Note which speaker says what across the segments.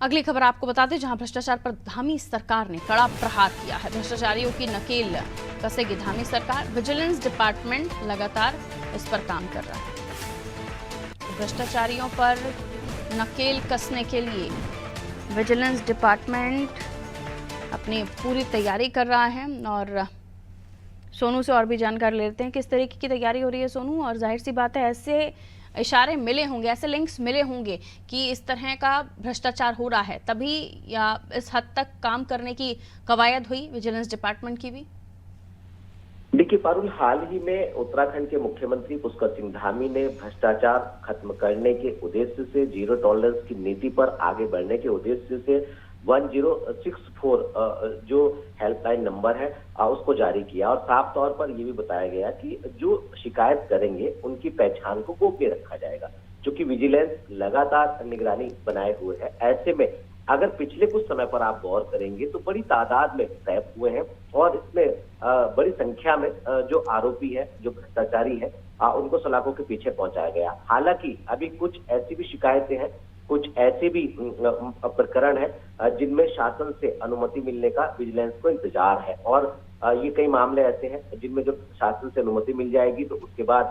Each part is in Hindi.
Speaker 1: अगली खबर आपको बता दें, जहां भ्रष्टाचार पर धामी सरकार ने कड़ा प्रहार किया है। भ्रष्टाचारियों की नकेल कसेगी धामी सरकार। विजिलेंस डिपार्टमेंट लगातार इस पर काम कर रहा है। भ्रष्टाचारियों पर नकेल कसने के लिए विजिलेंस डिपार्टमेंट अपनी पूरी तैयारी कर रहा है। और सोनू से और भी जानकारी लेते हैं किस तरीके की तैयारी हो रही है सोनू। और जाहिर सी बात है, ऐसे इशारे मिले होंगे, ऐसे लिंक्स मिले होंगे कि इस तरह का भ्रष्टाचार हो रहा है, तभी या इस हद तक काम करने की कवायद हुई विजिलेंस डिपार्टमेंट की भी।
Speaker 2: देखिए पारुल, हाल ही में उत्तराखंड के मुख्यमंत्री पुष्कर सिंह धामी ने भ्रष्टाचार खत्म करने के उद्देश्य से जीरो टॉलरेंस की नीति पर आगे बढ़ने के उद्देश्य से 1064 जो हेल्पलाइन नंबर है उसको जारी किया और साफ तौर पर यह भी बताया गया कि जो शिकायत करेंगे उनकी पहचान को गोपनीय रखा जाएगा। क्योंकि विजिलेंस लगातार निगरानी बनाए हुए है, ऐसे में अगर पिछले कुछ समय पर आप गौर करेंगे तो बड़ी तादाद में रैप हुए हैं और इसमें बड़ी संख्या में जो आरोपी है, जो भ्रष्टाचारी है, उनको सलाखों के पीछे पहुंचाया गया। हालांकि अभी कुछ ऐसी भी शिकायतें हैं, कुछ ऐसे भी प्रकरण है जिनमें शासन से अनुमति मिलने का विजिलेंस को इंतजार है। और ये कई मामले ऐसे हैं जिनमें जब शासन से अनुमति मिल जाएगी तो उसके बाद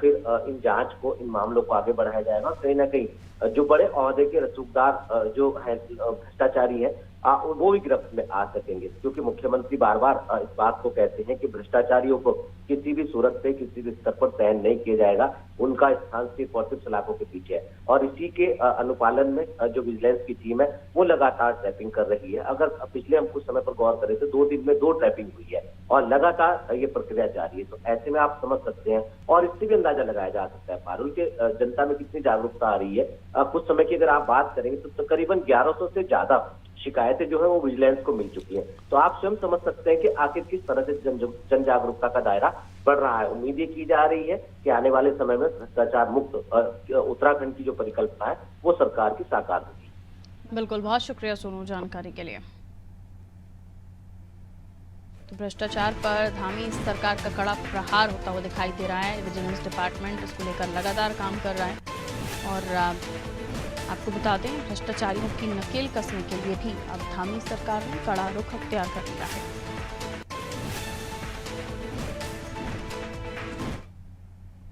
Speaker 2: फिर इन जांच को, इन मामलों को आगे बढ़ाया जाएगा। कहीं ना कहीं जो बड़े ओहदे के रसूखदार जो है भ्रष्टाचारी है वो भी गिरफ्त में आ सकेंगे। क्योंकि मुख्यमंत्री बार बार इस बात को कहते हैं कि भ्रष्टाचारियों को किसी भी सूरत पे, किसी भी स्तर पर चयन नहीं किया जाएगा, उनका स्थान सिर्फ और सिर्फ सलाखों के पीछे है। और इसी के अनुपालन में जो विजिलेंस की टीम है वो लगातार ट्रैपिंग कर रही है। अगर पिछले हम कुछ समय पर गौर करें तो 2 दिन में 2 ट्रैपिंग हुई है और लगातार ये प्रक्रिया जारी है। तो ऐसे में आप समझ सकते हैं और इससे भी अंदाजा लगाया जा सकता है पारुल के जनता में कितनी जागरूकता आ रही है। कुछ समय की अगर आप बात करेंगे तो तकरीबन 1100 से ज्यादा शिकायतें जो है वो विजिलेंस को मिल चुकी हैं। तो आप स्वयं समझ सकते हैं कि आखिर किस तरह से जन जागरूकता का दायरा बढ़ रहा है। उम्मीद ये की जा रही है कि आने वाले समय में भ्रष्टाचार मुक्त उत्तराखंड की जो परिकल्पना है वो सरकार की साकार होगी।
Speaker 1: बिल्कुल, बहुत शुक्रिया सोनू जानकारी के लिए। तो भ्रष्टाचार पर धामी सरकार का कड़ा प्रहार होता हुआ दिखाई दे रहा है। विजिलेंस डिपार्टमेंट इसको लेकर लगातार काम कर रहा है। और आपको बता दें, भ्रष्टाचारियों की नकेल कसने के लिए भी अब धामी सरकार ने कड़ा रुख अख्तियार कर लिया है।